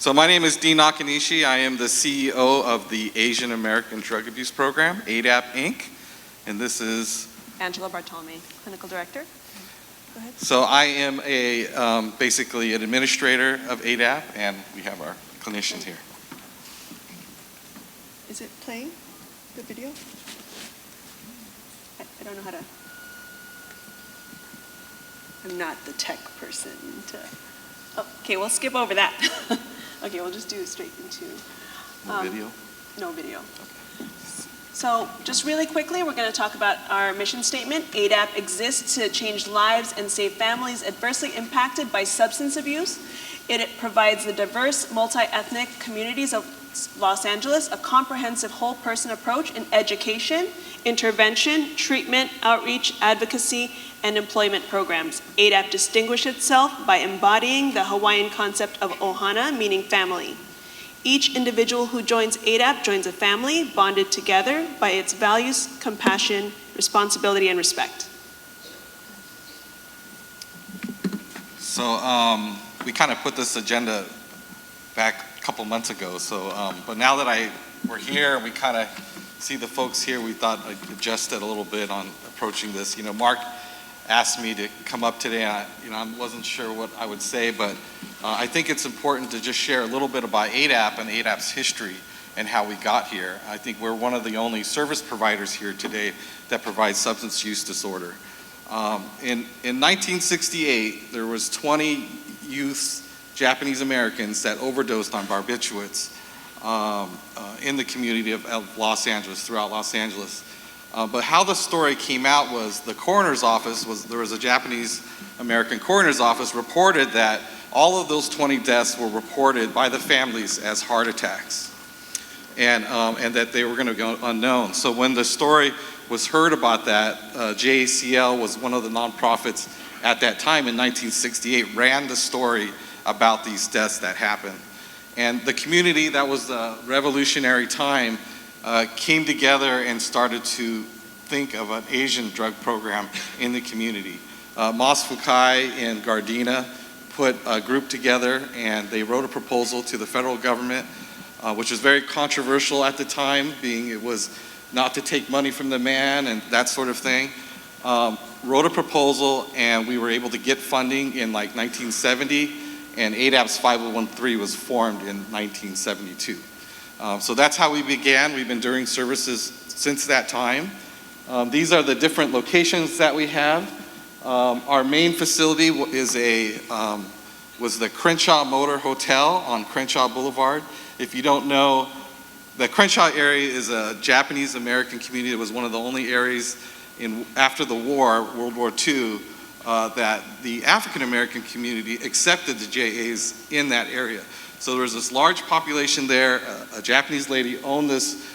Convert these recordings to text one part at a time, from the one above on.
So my name is D. Nakanishi. I am the CEO of the Asian American Drug Abuse Program, AADAP Inc. And this is Angela Bartolome, Clinical Director. Go ahead. So I am basically an administrator of AADAP, and we have our clinicians here. Is it playing, the video? I don't know how to. I'm not the tech person to. Oh, okay, we'll skip over that. Okay, we'll just do it straight into. No video? No video. So just really quickly, we're going to talk about our mission statement. AADAP exists to change lives and save families adversely impacted by substance abuse. It provides the diverse, multi-ethnic communities of Los Angeles a comprehensive whole-person approach in education, intervention, treatment, outreach, advocacy, and employment programs. AADAP distinguishes itself by embodying the Hawaiian concept of ohana, meaning family. Each individual who joins AADAP joins a family bonded together by its values, compassion, responsibility, and respect. So we kind of put this agenda back a couple months ago. So, but now that we're here, we kind of see the folks here. We thought I'd adjust it a little bit on approaching this. You know, Mark asked me to come up today. I wasn't sure what I would say, but I think it's important to just share a little bit about AADAP and AADAP's history and how we got here. I think we're one of the only service providers here today that provides substance use disorder. In 1968, there was 20 youths, Japanese Americans, that overdosed on barbiturates in the community of Los Angeles, throughout Los Angeles. But how the story came out was the coroner's office, there was a Japanese American coroner's office, reported that all of those 20 deaths were reported by the families as heart attacks, and that they were going to go unknown. So when the story was heard about that, JACL was one of the nonprofits at that time in 1968, ran the story about these deaths that happened. And the community, that was the revolutionary time, came together and started to think of an Asian drug program in the community. Mas Fukai and Gardena put a group together, and they wrote a proposal to the federal government, which was very controversial at the time, being it was not to take money from the man and that sort of thing. Wrote a proposal, and we were able to get funding in like 1970, and AADAP's 5013 was formed in 1972. So that's how we began. We've been doing services since that time. These are the different locations that we have. Our main facility was the Crenshaw Motor Hotel on Crenshaw Boulevard. If you don't know, the Crenshaw area is a Japanese American community. It was one of the only areas after the war, World War II, that the African American community accepted the JAs in that area. So there was this large population there. A Japanese lady owned this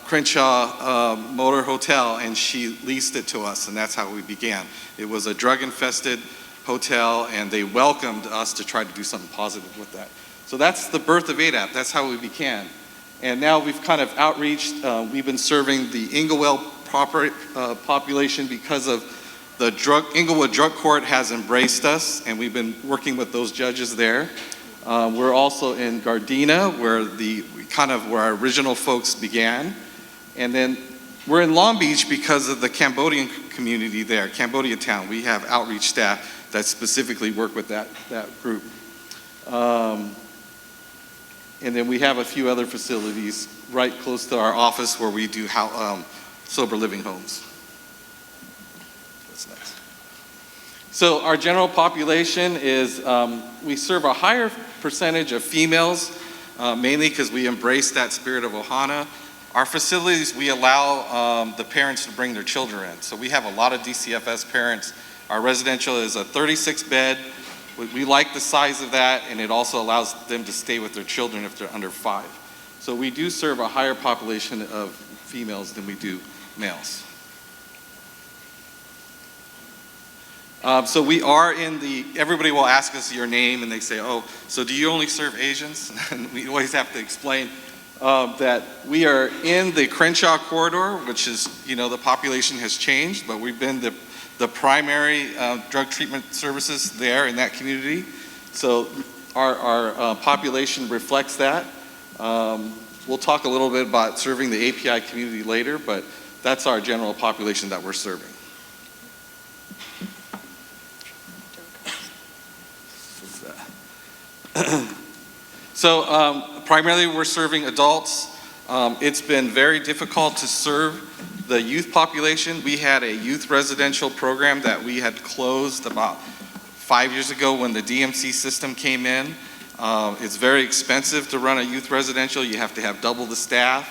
Crenshaw Motor Hotel, and she leased it to us, and that's how we began. It was a drug-infested hotel, and they welcomed us to try to do something positive with that. So that's the birth of AADAP. That's how we began. And now we've kind of outreached. We've been serving the Inglewood population because of the Inglewood Drug Court has embraced us, and we've been working with those judges there. We're also in Gardena, where our original folks began. And then we're in Long Beach because of the Cambodian community there, Cambodia Town. We have outreach staff that specifically work with that group. And then we have a few other facilities right close to our office where we do sober living homes. What's next? So our general population is, we serve a higher percentage of females, mainly because we embrace that spirit of ohana. Our facilities, we allow the parents to bring their children in. So we have a lot of DCFS parents. Our residential is a 36-bed. We like the size of that, and it also allows them to stay with their children if they're under 5. So we do serve a higher population of females than we do males. So we are everybody will ask us your name, and they say, oh, so do you only serve Asians? And we always have to explain that we are in the Crenshaw corridor, which is, the population has changed, but we've been the primary drug treatment services there in that community. So our population reflects that. We'll talk a little bit about serving the API community later, but that's our general population that we're serving. So primarily we're serving adults. It's been very difficult to serve the youth population. We had a youth residential program that we had closed about 5 years ago when the DMC system came in. It's very expensive to run a youth residential. You have to have double the staff.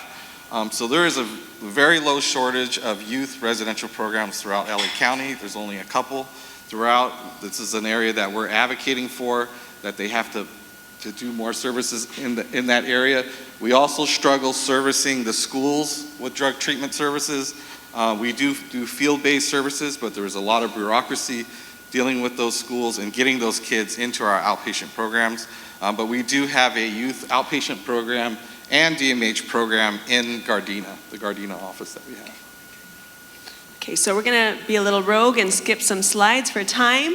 So there is a very low shortage of youth residential programs throughout LA County. There's only a couple throughout. This is an area that we're advocating for, that they have to do more services in that area. We also struggle servicing the schools with drug treatment services. We do field-based services, but there is a lot of bureaucracy dealing with those schools and getting those kids into our outpatient programs. But we do have a youth outpatient program and DMH program in Gardena, the Gardena office that we have. Okay, so we're going to be a little rogue and skip some slides for time.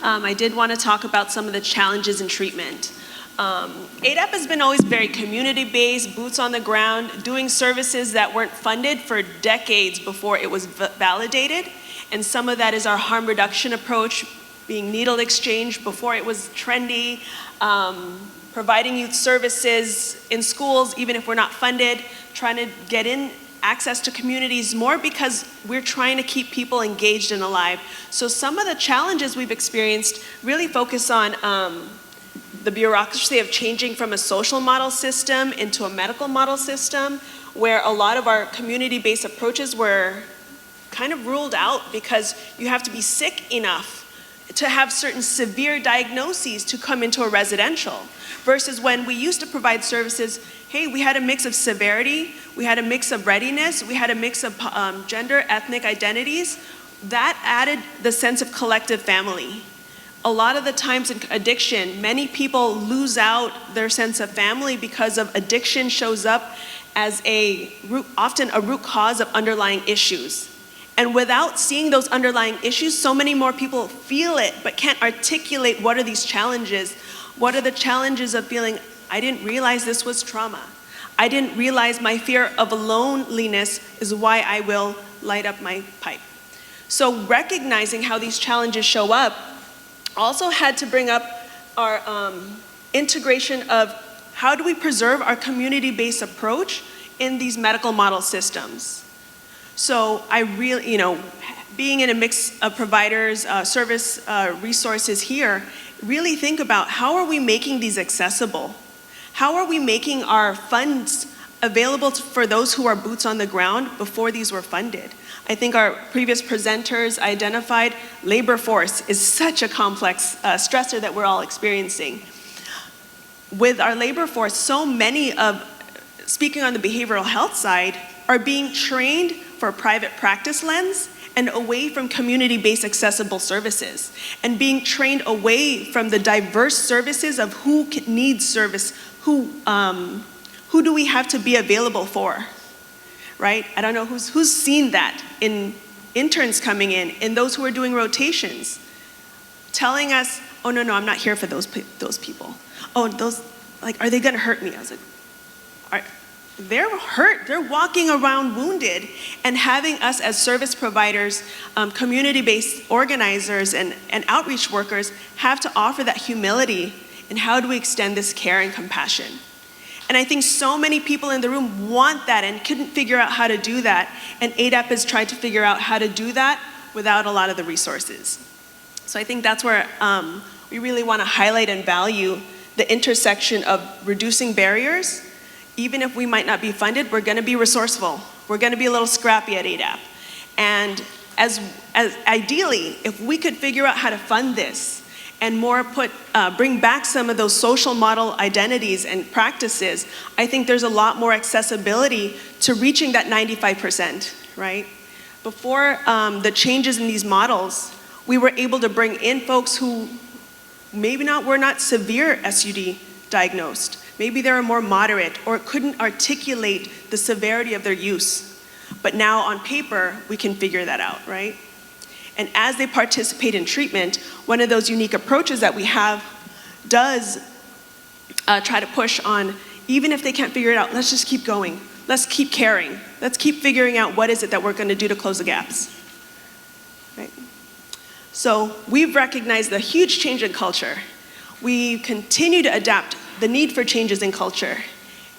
I did want to talk about some of the challenges in treatment. AADAP has been always very community-based, boots on the ground, doing services that weren't funded for decades before it was validated. And some of that is our harm reduction approach, being needle exchange before it was trendy, providing youth services in schools even if we're not funded, trying to get in access to communities more because we're trying to keep people engaged and alive. So some of the challenges we've experienced really focus on the bureaucracy of changing from a social model system into a medical model system, where a lot of our community-based approaches were kind of ruled out because you have to be sick enough to have certain severe diagnoses to come into a residential, versus when we used to provide services, hey, we had a mix of severity, we had a mix of readiness, we had a mix of gender, ethnic identities. That added the sense of collective family. A lot of the times in addiction, many people lose out their sense of family because of addiction shows up as often a root cause of underlying issues. And without seeing those underlying issues, so many more people feel it but can't articulate what are these challenges. What are the challenges of feeling, I didn't realize this was trauma. I didn't realize my fear of loneliness is why I will light up my pipe. So recognizing how these challenges show up also had to bring up our integration of how do we preserve our community-based approach in these medical model systems. So I really, being in a mix of providers, service resources here, really think about how are we making these accessible? How are we making our funds available for those who are boots on the ground before these were funded? I think our previous presenters identified labor force is such a complex stressor that we're all experiencing. With our labor force, so many of, speaking on the behavioral health side, are being trained for a private practice lens and away from community-based accessible services, and being trained away from the diverse services of who needs service, who do we have to be available for, right? I don't know who's seen that in interns coming in those who are doing rotations, telling us, oh no, I'm not here for those people. Oh, are they gonna hurt me? I was like, they're hurt, they're walking around wounded, and having us as service providers, community-based organizers and outreach workers have to offer that humility in how do we extend this care and compassion. And I think so many people in the room want that and couldn't figure out how to do that, and AADAP has tried to figure out how to do that without a lot of the resources. So I think that's where we really want to highlight and value the intersection of reducing barriers. Even if we might not be funded, we're going to be resourceful. We're going to be a little scrappy at AADAP. And as ideally, if we could figure out how to fund this and more bring back some of those social model identities and practices, I think there's a lot more accessibility to reaching that 95%, right? Before the changes in these models, we were able to bring in folks who were not severe SUD diagnosed. Maybe they were more moderate or couldn't articulate the severity of their use. But now on paper, we can figure that out, right? And as they participate in treatment, one of those unique approaches that we have does try to push on, even if they can't figure it out, let's just keep going. Let's keep caring. Let's keep figuring out what is it that we're going to do to close the gaps. Right? So we've recognized the huge change in culture. We continue to adapt the need for changes in culture.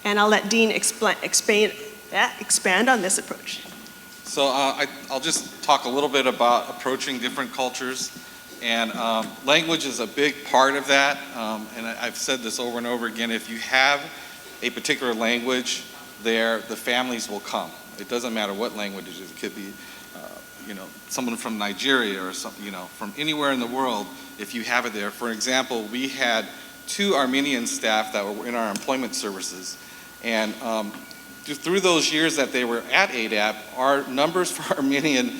And I'll let Dean expand on this approach. So I'll just talk a little bit about approaching different cultures. And language is a big part of that. And I've said this over and over again, if you have a particular language there, the families will come. It doesn't matter what language it is. It could be someone from Nigeria or something, from anywhere in the world, if you have it there. For example, we had 2 Armenian staff that were in our employment services. And through those years that they were at AADAP, our numbers for Armenian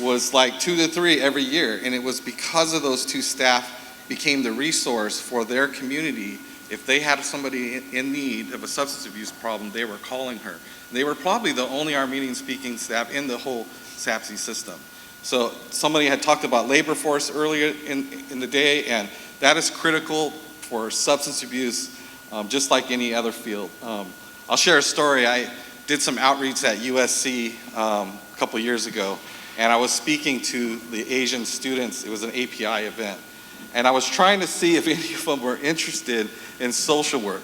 was like 2 to 3 every year. And it was because of those 2 staff became the resource for their community. If they had somebody in need of a substance abuse problem, they were calling her. They were probably the only Armenian-speaking staff in the whole SAPSI system. So somebody had talked about labor force earlier in the day, and that is critical for substance abuse, just like any other field. I'll share a story. I did some outreach at USC a couple years ago, and I was speaking to the Asian students. It was an API event. And I was trying to see if any of them were interested in social work.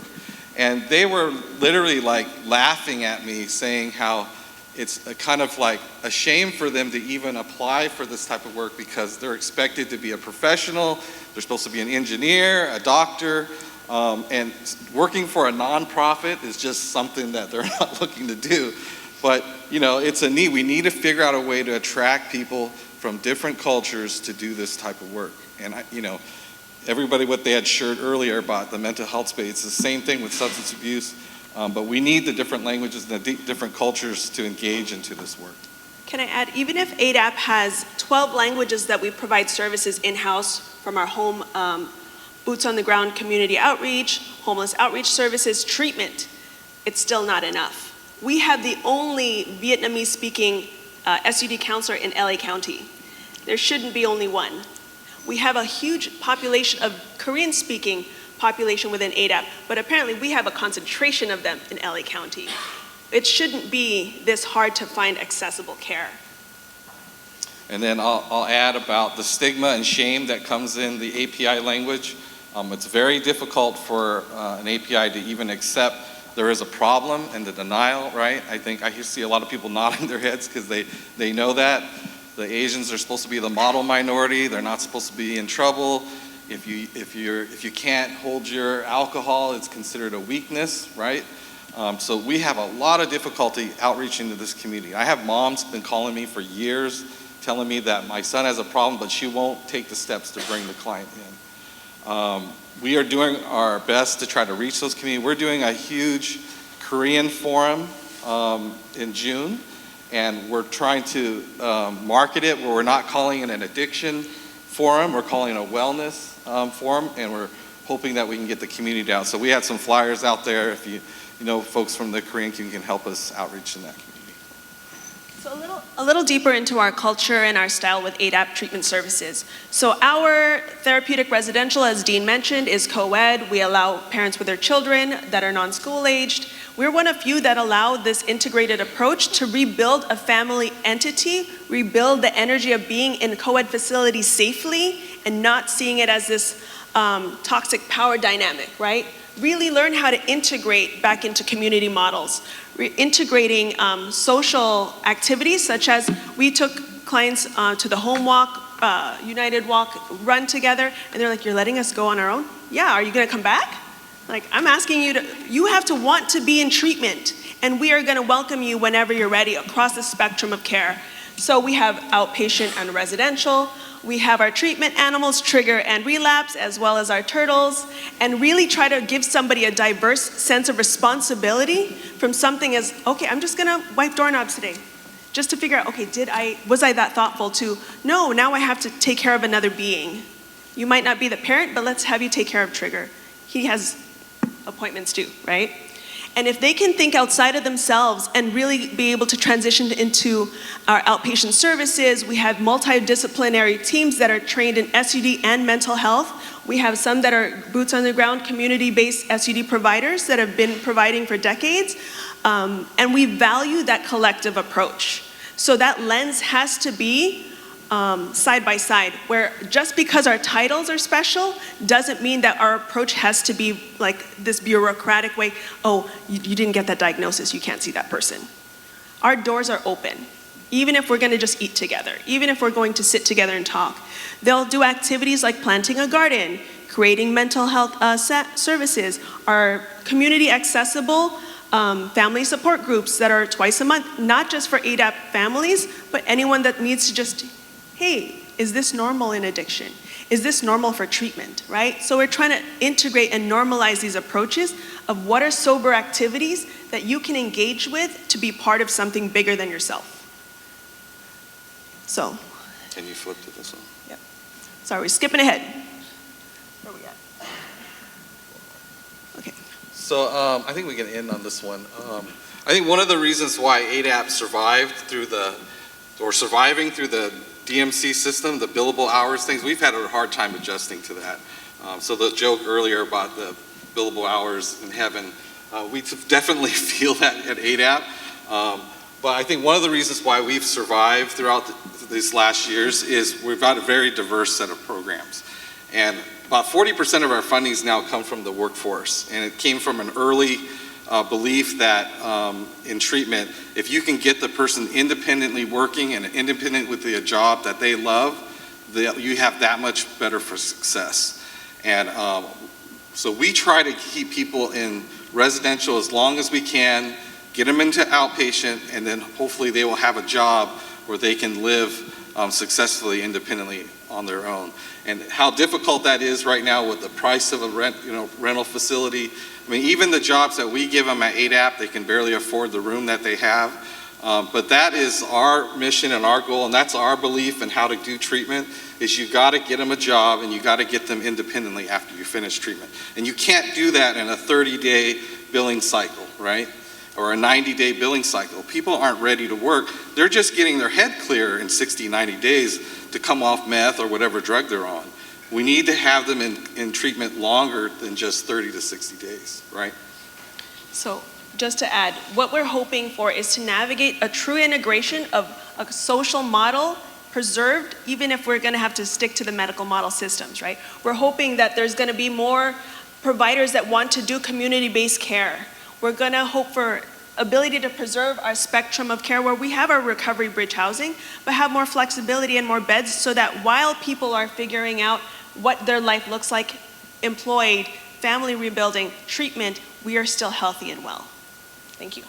And they were literally like laughing at me, saying how it's a kind of like a shame for them to even apply for this type of work because they're expected to be a professional, they're supposed to be an engineer, a doctor, and working for a nonprofit is just something that they're not looking to do. But it's a need. We need to figure out a way to attract people from different cultures to do this type of work. And everybody, what they had shared earlier about the mental health space, it's the same thing with substance abuse. But we need the different languages and the different cultures to engage into this work. Can I add, even if AADAP has 12 languages that we provide services in-house from our home boots on the ground community outreach, homeless outreach services, treatment, it's still not enough. We have the only Vietnamese speaking SUD counselor in LA County. There shouldn't be only one. We have a huge population of Korean speaking population within AADAP, but apparently we have a concentration of them in LA County. It shouldn't be this hard to find accessible care. And then I'll add about the stigma and shame that comes in the API language. It's very difficult for an API to even accept there is a problem and the denial, right? I think I see a lot of people nodding their heads because they know that. The Asians are supposed to be the model minority. They're not supposed to be in trouble. If you can't hold your alcohol, it's considered a weakness, right? So we have a lot of difficulty outreaching to this community. I have moms been calling me for years, telling me that my son has a problem, but she won't take the steps to bring the client in. We are doing our best to try to reach those communities. We're doing a huge Korean forum in June, and we're trying to market it where we're not calling it an addiction forum, we're calling it a wellness forum, and we're hoping that we can get the community out. So we had some flyers out there. If you know folks from the Korean community can help us outreach in that community. So a little deeper into our culture and our style with AADAP treatment services. So our therapeutic residential, as Dean mentioned, is co-ed. We allow parents with their children that are non-school aged. We're one of few that allow this integrated approach to rebuild a family entity, rebuild the energy of being in co-ed facilities safely and not seeing it as this toxic power dynamic, right? Really learn how to integrate back into community models. Integrating social activities such as we took clients to the home walk, United Walk, run together, and they're like, you're letting us go on our own? Yeah, are you gonna come back? Like, I'm asking you have to want to be in treatment, and we are gonna welcome you whenever you're ready across the spectrum of care. So we have outpatient and residential. We have our treatment animals, Trigger and Relapse, as well as our turtles, and really try to give somebody a diverse sense of responsibility from something as, okay, I'm just gonna wipe doorknobs today, just to figure out, okay, was I that thoughtful to, no, now I have to take care of another being. You might not be the parent, but let's have you take care of Trigger. He has appointments too, right? And if they can think outside of themselves and really be able to transition into our outpatient services, we have multidisciplinary teams that are trained in SUD and mental health. we have some that are boots on the ground, community-based SUD providers that have been providing for decades, and we value that collective approach. So that lens has to be side by side, where just because our titles are special doesn't mean that our approach has to be like this bureaucratic way, oh, you didn't get that diagnosis, you can't see that person. Our doors are open, even if we're gonna just eat together, even if we're going to sit together and talk. They'll do activities like planting a garden, creating mental health services, our community accessible family support groups that are twice a month, not just for AADAP families, but anyone that needs to just, hey, is this normal in addiction? Is this normal for treatment, right? So we're trying to integrate and normalize these approaches of what are sober activities that you can engage with to be part of something bigger than yourself. So. Can you flip to this one? Yep. Sorry, we're skipping ahead. Where are we at? Okay. So I think we can end on this one. I think one of the reasons why AADAP surviving through the DMC system, the billable hours things, we've had a hard time adjusting to that. So the joke earlier about the billable hours in heaven, we definitely feel that at AADAP. But I think one of the reasons why we've survived throughout these last years is we've got a very diverse set of programs. And about 40% of our fundings now come from the workforce. And it came from an early belief that in treatment, if you can get the person independently working and independent with a job that they love, you have that much better for success. And so we try to keep people in residential as long as we can, get them into outpatient, and then hopefully they will have a job where they can live successfully, independently on their own. And how difficult that is right now with the price of a rental facility. I mean, even the jobs that we give them at AADAP, they can barely afford the room that they have. But that is our mission and our goal, and that's our belief in how to do treatment, is you gotta get them a job and you gotta get them independently after you finish treatment. And you can't do that in a 30-day billing cycle, right? Or a 90-day billing cycle. People aren't ready to work. They're just getting their head clear in 60, 90 days to come off meth or whatever drug they're on. We need to have them in treatment longer than just 30 to 60 days, right? So just to add, what we're hoping for is to navigate a true integration of a social model preserved, even if we're gonna have to stick to the medical model systems, right? We're hoping that there's gonna be more providers that want to do community-based care. We're gonna hope for ability to preserve our spectrum of care where we have our recovery bridge housing, but have more flexibility and more beds so that while people are figuring out what their life looks like, employed, family rebuilding, treatment, we are still healthy and well. Thank you.